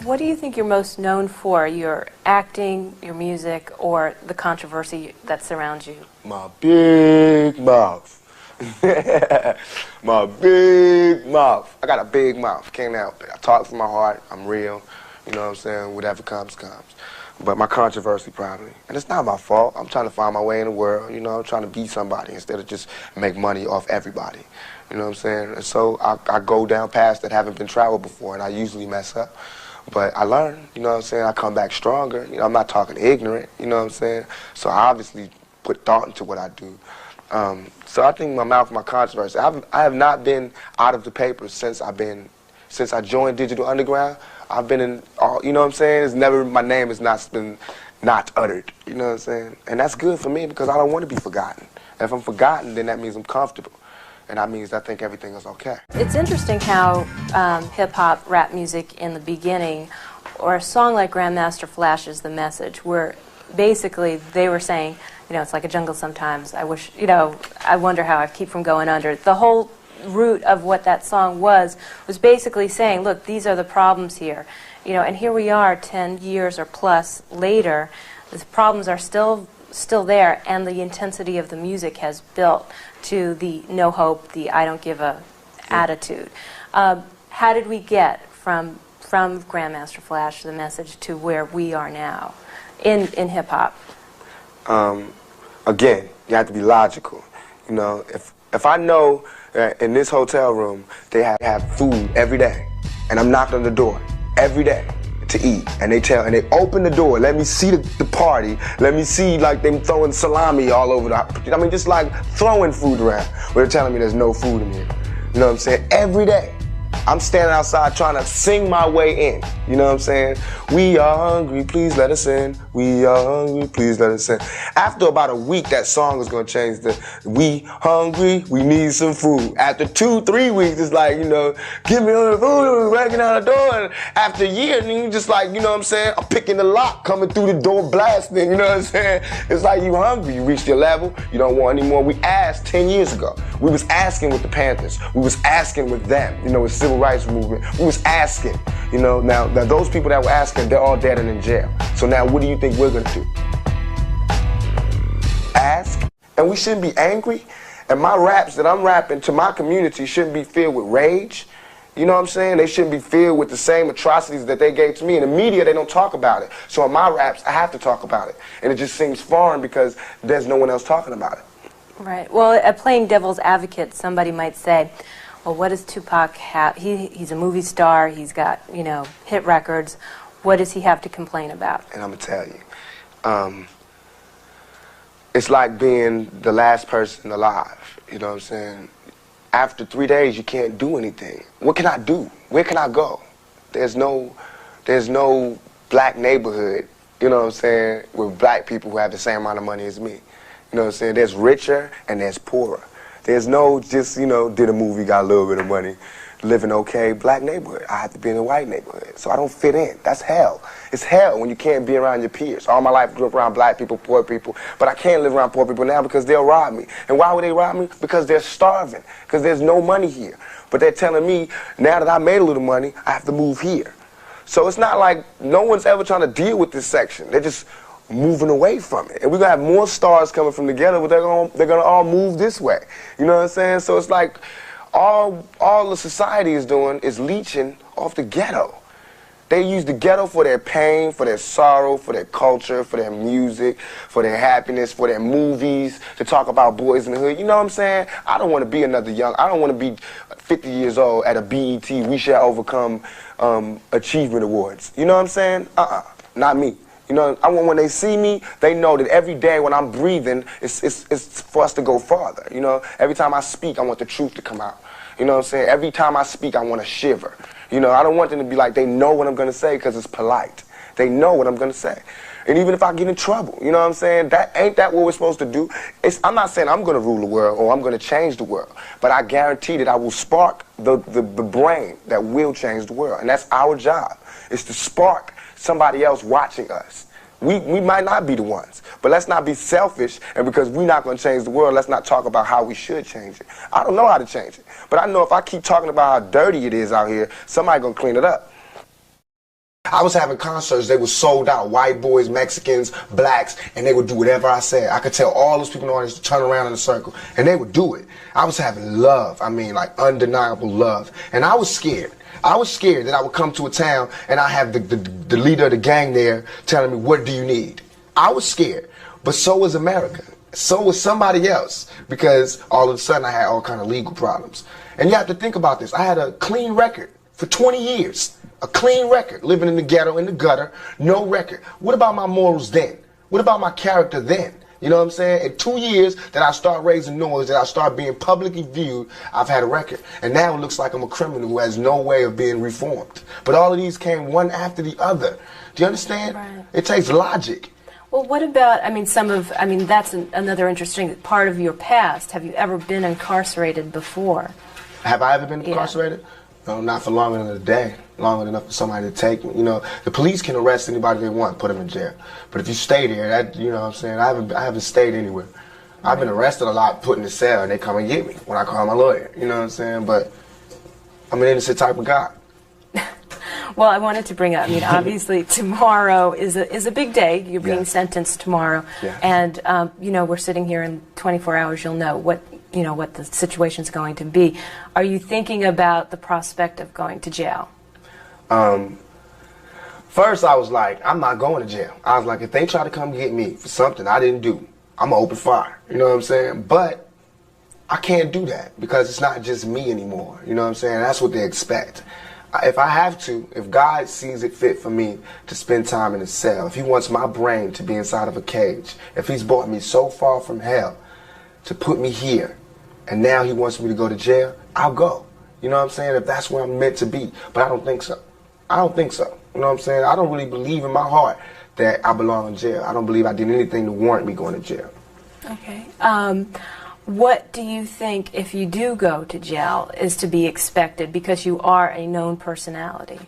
What do you think you're most known for? Your acting, your music, or the controversy that surrounds you? My big mouth. My big mouth. I got a big mouth. Can't help it. I talk from my heart. I'm real. You know what I'm saying? Whatever comes, comes. But my controversy probably. And it's not my fault. I'm trying to find my way in the world. You know, I'm trying to be somebody instead of just make money off everybody. You know what I'm saying? And so I go down paths that haven't been traveled before, and I usually mess up. But I learn, you know what I'm saying? I come back stronger. You know, I'm not talking ignorant, you know what I'm saying? So I obviously put thought into what I do. So I think my mouth, my controversy. I have not been out of the papers since I joined Digital Underground. I've been in all, you know what I'm saying? It's never, my name has not been not uttered, you know what I'm saying? And that's good for me because I don't want to be forgotten. And if I'm forgotten, then that means I'm comfortable. And that means I think everything is okay. It's interesting how hip-hop, rap music in the beginning, or a song like Grandmaster Flash's The Message, where basically they were saying, you know, it's like a jungle sometimes, I wish, you know, I wonder how I keep from going under. The whole root of what that song was basically saying, look, these are the problems here. You know, and here we are 10 years or plus later, the problems are still there, and the intensity of the music has built to the no hope, the I don't give a attitude. How did we get from Grandmaster Flash, The Message, to where we are now in hip-hop? Again, you have to be logical. You know, if I know that in this hotel room they have food every day, and I'm knocking on the door every day to eat, and they open the door, let me see the party, let me see like them throwing salami all over I mean, just like throwing food around, but they're telling me there's no food in here. You know what I'm saying? Every day. I'm standing outside trying to sing my way in. You know what I'm saying? We are hungry, please let us in. We are hungry, please let us in. After about a week, that song is going to change to we hungry, we need some food. After 2-3 weeks, it's like, you know, give me all the food, breaking out the door. And after a year, then you just like, you know what I'm saying? I'm picking the lock, coming through the door, blasting, you know what I'm saying? It's like you hungry, you reached your level, you don't want any more. We asked 10 years ago. We was asking with the Panthers. We was asking with them, you know, with civil rights movement. We was asking, you know, now those people that were asking, they're all dead and in jail. So now what do you think we're gonna do? Ask, and we shouldn't be angry. And my raps that I'm rapping to my community shouldn't be filled with rage. You know what I'm saying? They shouldn't be filled with the same atrocities that they gave to me. In the media, they don't talk about it. So in my raps, I have to talk about it. And it just seems foreign because there's no one else talking about it. Right. Well, playing devil's advocate, somebody might say, well, what does Tupac have? He's a movie star. He's got, you know, hit records. What does he have to complain about? And I'm going to tell you. It's like being the last person alive. You know what I'm saying? After 3 days, you can't do anything. What can I do? Where can I go? There's no black neighborhood, you know what I'm saying, with black people who have the same amount of money as me. You know what I'm saying? There's richer and there's poorer. There's no just, you know, did a movie, got a little bit of money, living okay, black neighborhood. I have to be in a white neighborhood, so I don't fit in. That's hell. It's hell when you can't be around your peers. All my life I grew up around black people, poor people, but I can't live around poor people now because they'll rob me. And why would they rob me? Because they're starving, because there's no money here. But they're telling me, now that I made a little money, I have to move here. So it's not like no one's ever trying to deal with this section. They're just moving away from it. And we're going to have more stars coming from the ghetto, but they're gonna all move this way. You know what I'm saying? So it's like all the society is doing is leeching off the ghetto. They use the ghetto for their pain, for their sorrow, for their culture, for their music, for their happiness, for their movies, to talk about boys in the hood. You know what I'm saying? I don't want to be another I don't want to be 50 years old at a BET We Shall Overcome Achievement Awards. You know what I'm saying? Not me. You know, I want when they see me, they know that every day when I'm breathing, it's for us to go farther. You know, every time I speak, I want the truth to come out. You know what I'm saying? Every time I speak, I want to shiver. You know, I don't want them to be like, they know what I'm going to say because it's polite. They know what I'm going to say. And even if I get in trouble, you know what I'm saying? Ain't that what we're supposed to do? I'm not saying I'm going to rule the world or I'm going to change the world, but I guarantee that I will spark the brain that will change the world. And that's our job, is to spark somebody else watching us. We might not be the ones, but let's not be selfish, and because we're not going to change the world, let's not talk about how we should change it. I don't know how to change it, but I know if I keep talking about how dirty it is out here, somebody's going to clean it up. I was having concerts, they were sold out, white boys, Mexicans, blacks, and they would do whatever I said. I could tell all those people in the audience to turn around in a circle, and they would do it. I was having love, I mean, like undeniable love, and I was scared. I was scared that I would come to a town and I have the leader of the gang there telling me, what do you need? I was scared, but so was America. So was somebody else, because all of a sudden I had all kind of legal problems. And you have to think about this. I had a clean record for 20 years. A clean record, living in the ghetto, in the gutter, no record. What about my morals then? What about my character then? You know what I'm saying? In 2 years that I start raising noise, that I start being publicly viewed, I've had a record. And now it looks like I'm a criminal who has no way of being reformed. But all of these came one after the other. Do you understand? Right. It takes logic. Well, what about, that's another interesting part of your past. Have you ever been incarcerated before? Have I ever been incarcerated? No, not for longer than a day. Long enough for somebody to take me. You know, the police can arrest anybody they want, put them in jail. But if you stay there, that, you know what I'm saying, I haven't stayed anywhere. I've been arrested a lot, put in the cell, and they come and get me when I call my lawyer. You know what I'm saying? But I'm an innocent type of guy. Well, I wanted to bring up, obviously tomorrow is a big day. You're being sentenced tomorrow. Yeah. And, we're sitting here in 24 hours. You'll know what the situation's going to be. Are you thinking about the prospect of going to jail? First I was like, I'm not going to jail. I was like, if they try to come get me for something I didn't do, I'm gonna open fire. You know what I'm saying? But I can't do that because it's not just me anymore. You know what I'm saying? That's what they expect. If I have to, if God sees it fit for me to spend time in a cell, if he wants my brain to be inside of a cage, if he's brought me so far from hell to put me here, and now he wants me to go to jail, I'll go. You know what I'm saying? If that's where I'm meant to be. But I don't think so. I don't think so. You know what I'm saying? I don't really believe in my heart that I belong in jail. I don't believe I did anything to warrant me going to jail. Okay. What do you think, if you do go to jail, is to be expected, because you are a known personality?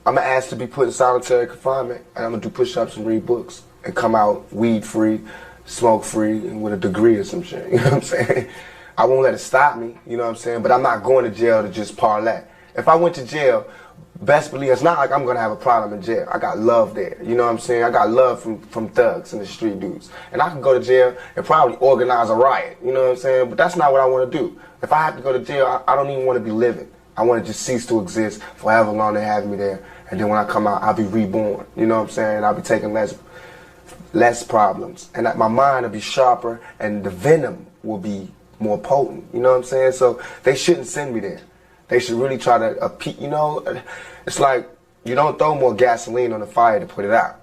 I'm going to ask to be put in solitary confinement, and I'm going to do push-ups and read books and come out weed-free, smoke-free, and with a degree or some shit. You know what I'm saying? I won't let it stop me, you know what I'm saying? But I'm not going to jail to just parlay. If I went to jail, best believe it's not like I'm going to have a problem in jail. I got love there, you know what I'm saying? I got love from thugs and the street dudes. And I can go to jail and probably organize a riot, you know what I'm saying? But that's not what I want to do. If I have to go to jail, I don't even want to be living. I want to just cease to exist for however long they have me there. And then when I come out, I'll be reborn, you know what I'm saying? I'll be taking less problems. And my mind will be sharper, and the venom will be more potent, you know what I'm saying? So they shouldn't send me there. They should really try to, you know, it's like you don't throw more gasoline on the fire to put it out.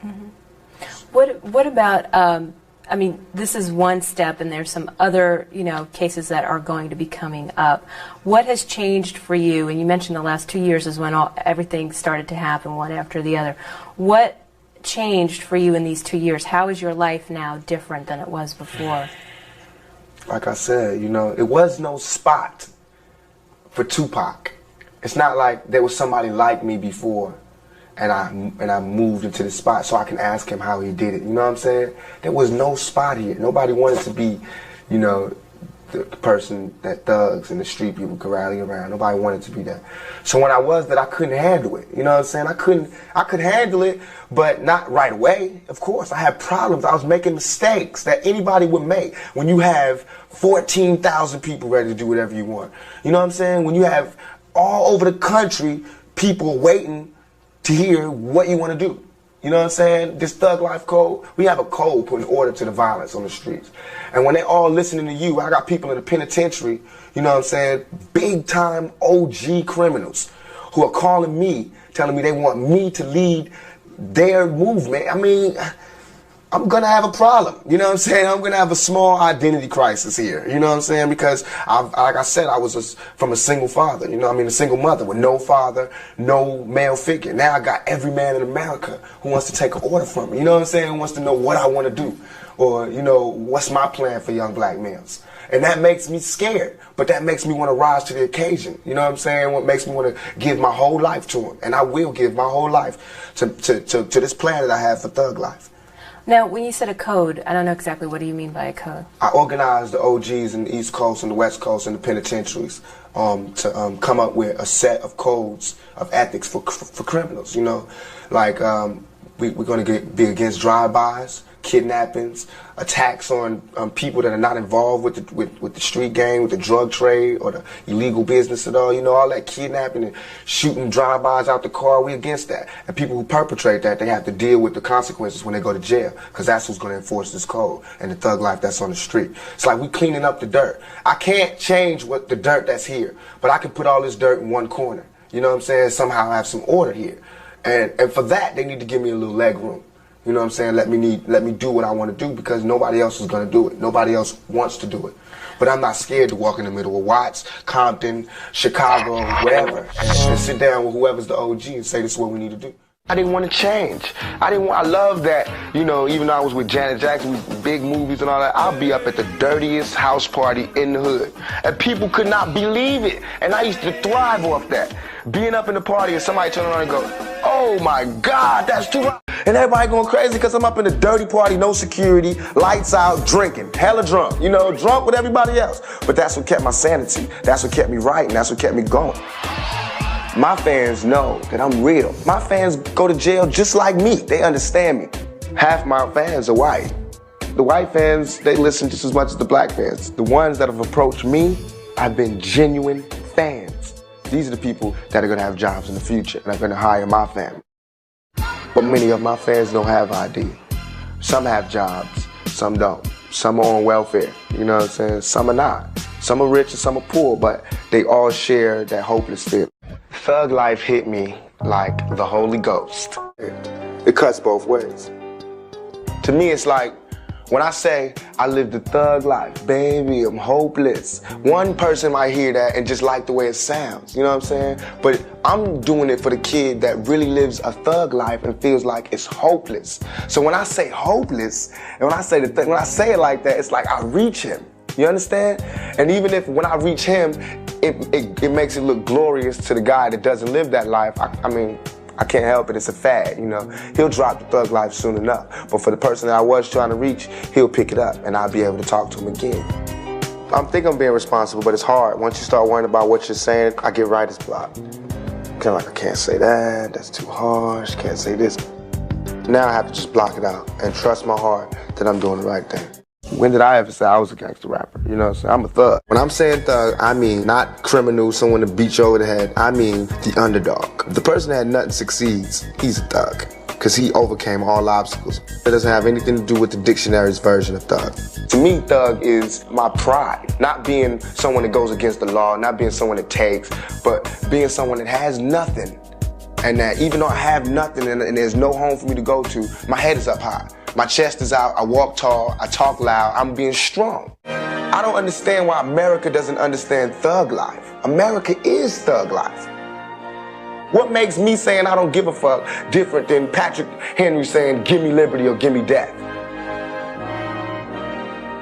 Mm-hmm. What about, this is one step, and there's some other, cases that are going to be coming up. What has changed for you? And you mentioned the last 2 years is when everything started to happen, one after the other. What changed for you in these 2 years? How is your life now different than it was before? Like I said, it was no spot for Tupac. It's not like there was somebody like me before and I moved into the spot so I can ask him how he did it. You know what I'm saying? There was no spot here. Nobody wanted to be, the person that thugs and the street people could rally around. Nobody wanted to be that. So when I was that, I couldn't handle it. You know what I'm saying? I could handle it, but not right away. Of course, I had problems. I was making mistakes that anybody would make when you have 14,000 people ready to do whatever you want. You know what I'm saying? When you have all over the country people waiting to hear what you want to do. You know what I'm saying? This thug life code, we have a code putting order to the violence on the streets. And when they all listening to you, I got people in the penitentiary, you know what I'm saying, big time OG criminals who are calling me, telling me they want me to lead their movement. I mean, I'm going to have a problem. You know what I'm saying? I'm going to have a small identity crisis here. You know what I'm saying? Because, like I said, I was from a single father. A single mother with no father, no male figure. Now I got every man in America who wants to take an order from me. You know what I'm saying? Who wants to know what I want to do. Or, what's my plan for young black males. And that makes me scared. But that makes me want to rise to the occasion. You know what I'm saying? What makes me want to give my whole life to them. And I will give my whole life to this plan that I have for thug life. Now, when you said a code, I don't know exactly what do you mean by a code? I organized the OGs in the East Coast and the West Coast and the penitentiaries to come up with a set of codes of ethics for criminals, you know. Like, we're going to be against drive-bys, kidnappings, attacks on people that are not involved with the street gang, with the drug trade or the illegal business at all. You know, all that kidnapping and shooting drive-bys out the car, we against that. And people who perpetrate that, they have to deal with the consequences when they go to jail, because that's who's going to enforce this code and the thug life that's on the street. It's like we cleaning up the dirt. I can't change what the dirt that's here, but I can put all this dirt in one corner. You know what I'm saying? Somehow have some order here. And for that, they need to give me a little leg room. You know what I'm saying? Let me do what I want to do, because nobody else is going to do it. Nobody else wants to do it. But I'm not scared to walk in the middle of Watts, Compton, Chicago, wherever, and sit down with whoever's the OG and say this is what we need to do. I didn't want to change. I love that, you know, even though I was with Janet Jackson, with big movies and all that, I'll be up at the dirtiest house party in the hood. And people could not believe it. And I used to thrive off that. Being up in the party and somebody turn around and go, oh my God, that's too much. And everybody going crazy because I'm up in a dirty party, no security, lights out, drinking, hella drunk, you know, drunk with everybody else. But that's what kept my sanity. That's what kept me right, and that's what kept me going. My fans know that I'm real. My fans go to jail just like me. They understand me. Half my fans are white. The white fans, they listen just as much as the black fans. The ones that have approached me, I've been genuine fans. These are the people that are gonna have jobs in the future and are gonna hire my family. But many of my fans don't have ID. Some have jobs, some don't. Some are on welfare, you know what I'm saying? Some are not. Some are rich and some are poor, but they all share that hopeless feeling. Thug life hit me like the Holy Ghost. It cuts both ways. To me, it's like, when I say I live the thug life, baby, I'm hopeless. One person might hear that and just like the way it sounds, you know what I'm saying? But I'm doing it for the kid that really lives a thug life and feels like it's hopeless. So when I say hopeless, and when I say it like that, it's like I reach him. You understand? And even if when I reach him, it makes it look glorious to the guy that doesn't live that life, I mean, I can't help it, it's a fad, you know. He'll drop the thug life soon enough. But for the person that I was trying to reach, he'll pick it up and I'll be able to talk to him again. I think I'm being responsible, but it's hard. Once you start worrying about what you're saying, I get writer's block. Kind of like, I can't say that, that's too harsh, can't say this. Now I have to just block it out and trust my heart that I'm doing the right thing. When did I ever say I was a gangster rapper? You know what I'm saying? I'm a thug. When I'm saying thug, I mean not criminal, someone to beat you over the head. I mean the underdog. If the person that had nothing succeeds, he's a thug, because he overcame all obstacles. It doesn't have anything to do with the dictionary's version of thug. To me, thug is my pride. Not being someone that goes against the law, not being someone that takes, but being someone that has nothing. And that even though I have nothing and there's no home for me to go to, my head is up high. My chest is out, I walk tall, I talk loud, I'm being strong. I don't understand why America doesn't understand thug life. America is thug life. What makes me saying I don't give a fuck different than Patrick Henry saying give me liberty or give me death?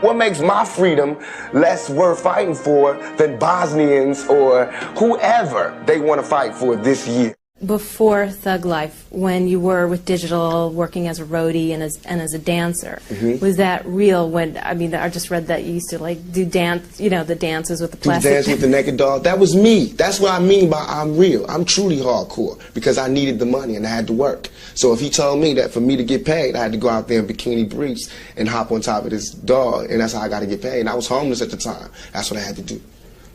What makes my freedom less worth fighting for than Bosnians or whoever they want to fight for this year? Before Thug Life, when you were with Digital, working as a roadie and as a dancer, was that real? When I just read that you used to like do dance, you know, the dances with the plastic. Do dance with the naked doll. That was me. That's what I mean by I'm real. I'm truly hardcore because I needed the money and I had to work. So if he told me that for me to get paid, I had to go out there in bikini briefs and hop on top of this doll, and that's how I got to get paid. And I was homeless at the time. That's what I had to do.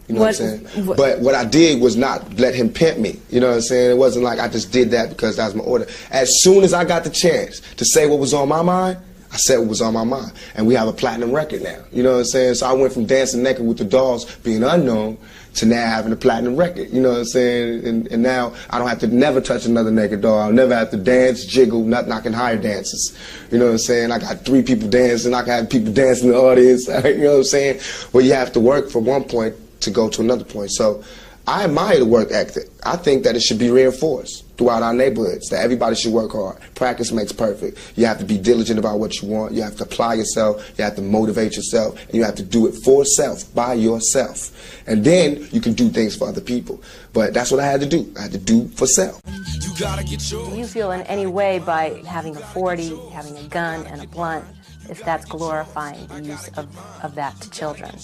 You know what I'm saying? But what I did was not let him pimp me. You know what I'm saying? It wasn't like I just did that because that was my order. As soon as I got the chance to say what was on my mind, I said what was on my mind. And we have a platinum record now. You know what I'm saying? So I went from dancing naked with the dolls being unknown to now having a platinum record. You know what I'm saying? And now I don't have to never touch another naked doll. I'll never have to dance, jiggle, nothing. I can hire dancers. You know what I'm saying? I got 3 people dancing. I can have people dancing in the audience. You know what I'm saying? Well, you have to work from one point to go to another point. So I admire the work ethic. I think that it should be reinforced. throughout our neighborhoods, that everybody should work hard. Practice makes perfect. You have to be diligent about what you want. You have to apply yourself. You have to motivate yourself. And you have to do it for self, by yourself. And then you can do things for other people. But that's what I had to do. I had to do for self. Do you feel in any way by having a 40, having a gun and a blunt, if that's glorifying the use of that to children?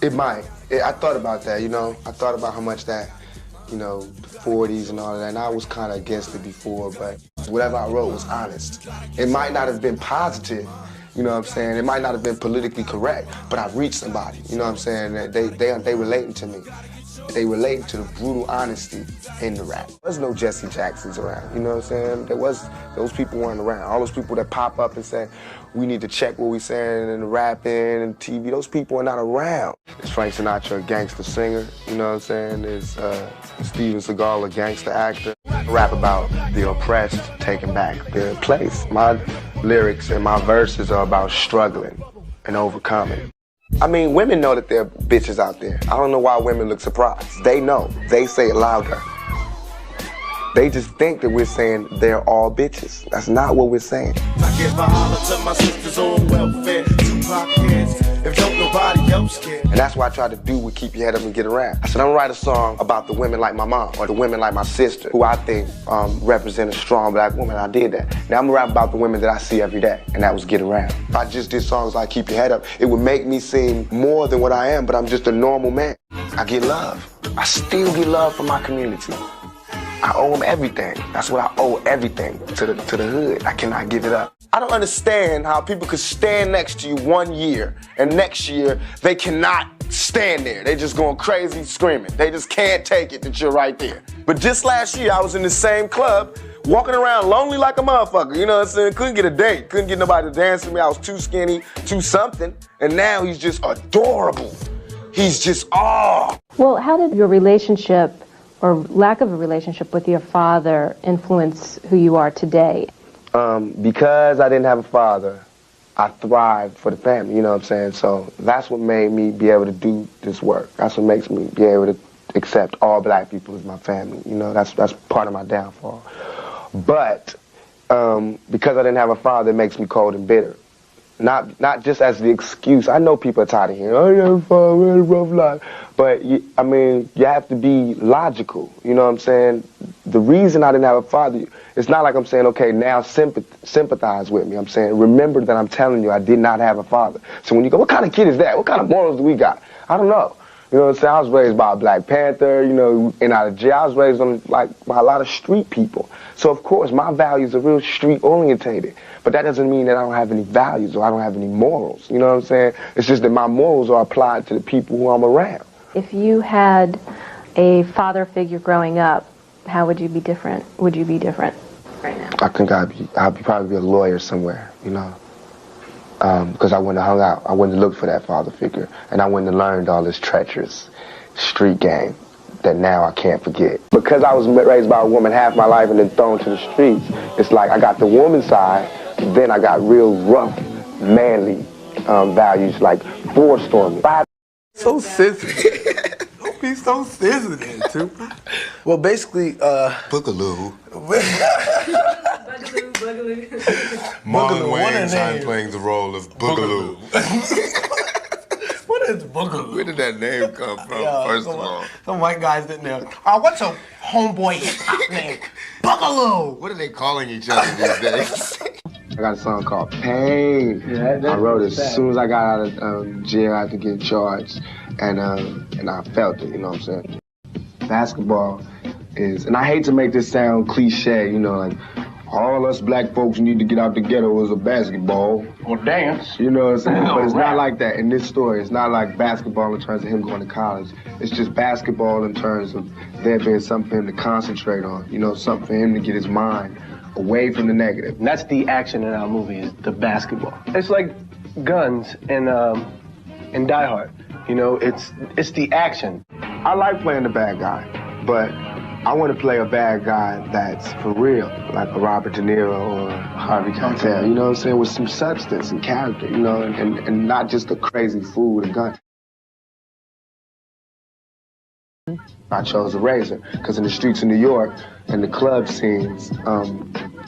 It might. I thought about that, you know. I thought about how much that, you know, the 40s and all of that, and I was kind of against it before, but whatever I wrote was honest. It might not have been positive, you know what I'm saying? It might not have been politically correct, but I reached somebody, you know what I'm saying? They relating to me. They relate to the brutal honesty in the rap. There's no Jesse Jacksons around, you know what I'm saying? Those people weren't around. All those people that pop up and say, we need to check what we saying in the rapping and TV, those people are not around. It's Frank Sinatra, a gangster singer, you know what I'm saying? There's Steven Seagal, a gangster actor. I rap about the oppressed taking back their place. My lyrics and my verses are about struggling and overcoming. I mean, women know that there are bitches out there. I don't know why women look surprised. They know. They say it louder. They just think that we're saying they're all bitches. That's not what we're saying. I give a holler to my sisters on welfare. 2 podcasts, if don't nobody else care. And that's what I try to do with Keep Your Head Up and Get Around. I said, I'm gonna write a song about the women like my mom or the women like my sister, who I think represent a strong black woman. I did that. Now I'm gonna rap about the women that I see every day, and that was Get Around. If I just did songs like Keep Your Head Up, it would make me seem more than what I am, but I'm just a normal man. I get love. I still get love from my community. I owe them everything. That's what I owe everything to the hood. I cannot give it up. I don't understand how people could stand next to you 1 year and next year they cannot stand there. They just going crazy screaming. They just can't take it that you're right there. But just last year I was in the same club walking around lonely like a motherfucker, you know what I'm saying? Couldn't get a date, couldn't get nobody to dance with me. I was too skinny, too something. And now he's just adorable. He's just, oh. Well, how did your relationship or lack of a relationship with your father influence who you are today? Because I didn't have a father, I thrived for the family, you know what I'm saying? So that's what made me be able to do this work. That's what makes me be able to accept all black people as my family, you know? That's part of my downfall. But because I didn't have a father, it makes me cold and bitter. Not just as the excuse. I know people are tired of hearing, oh, you have a father, we had a rough life. But, I mean, you have to be logical, you know what I'm saying? The reason I didn't have a father, it's not like I'm saying, okay, now sympathize with me. I'm saying, remember that I'm telling you I did not have a father. So when you go, what kind of kid is that? What kind of morals do we got? I don't know. You know what I'm saying? I was raised by a Black Panther, you know, and out of jail. I was raised on, by a lot of street people. So, of course, my values are real street-orientated. But that doesn't mean that I don't have any values or I don't have any morals. You know what I'm saying? It's just that my morals are applied to the people who I'm around. If you had a father figure growing up, how would you be different? Would you be different right now? I think I'd probably be a lawyer somewhere, you know, because I wouldn't have hung out. I wouldn't have looked for that father figure, and I wouldn't have learned all this treacherous street game that now I can't forget. Because I was raised by a woman half my life and then thrown to the streets, it's like I got the woman side, then I got real rough, manly values like forced on me. So sensitive. Don't be so sensitive, Tupac. Well, basically, Boogaloo. Marlon Wayans time playing the role of Boogaloo. What is Boogaloo? Where did that name come from, first of all? Some white guys didn't know. What's a homeboy hip-hop name? Boogaloo! What are they calling each other these days? I got a song called Pain. Yeah, I wrote it as soon as I got out of jail after getting charged, and I felt it, you know what I'm saying? Basketball is, and I hate to make this sound cliche, you know, like, all us black folks need to get out the ghetto is a basketball. Or dance. You know what I'm saying? But it's not like that in this story. It's not like basketball in terms of him going to college. It's just basketball in terms of there being something for him to concentrate on, you know, something for him to get his mind away from the negative. And that's the action in our movie, is the basketball. It's like guns in Die Hard. You know, it's the action. I like playing the bad guy, but I want to play a bad guy that's for real, like a Robert De Niro or Harvey Keitel, you know what I'm saying, with some substance and character, you know, and not just a crazy fool with a gun. I chose a razor because in the streets of New York and the club scenes,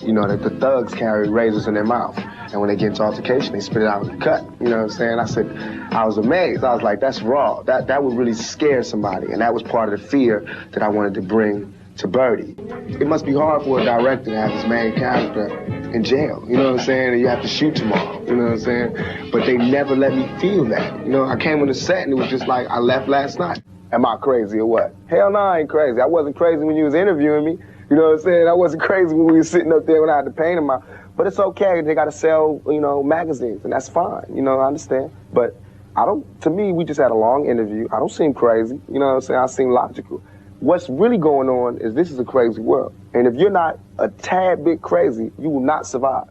you know, that the thugs carry razors in their mouth. And when they get into altercation, they spit it out and cut. You know what I'm saying? I was amazed. I was like, that's raw. That would really scare somebody. And that was part of the fear that I wanted to bring to Birdie. It must be hard for a director to have his main character in jail. You know what I'm saying? And you have to shoot tomorrow. You know what I'm saying? But they never let me feel that. You know, I came on the set and it was just like, I left last night. Am I crazy or what? Hell no, I ain't crazy. I wasn't crazy when you was interviewing me. You know what I'm saying? I wasn't crazy when we were sitting up there when I had the pain in my... But it's okay. They got to sell, you know, magazines, and that's fine. You know, I understand. But to me, we just had a long interview. I don't seem crazy. You know what I'm saying? I seem logical. What's really going on is this is a crazy world. And if you're not a tad bit crazy, you will not survive.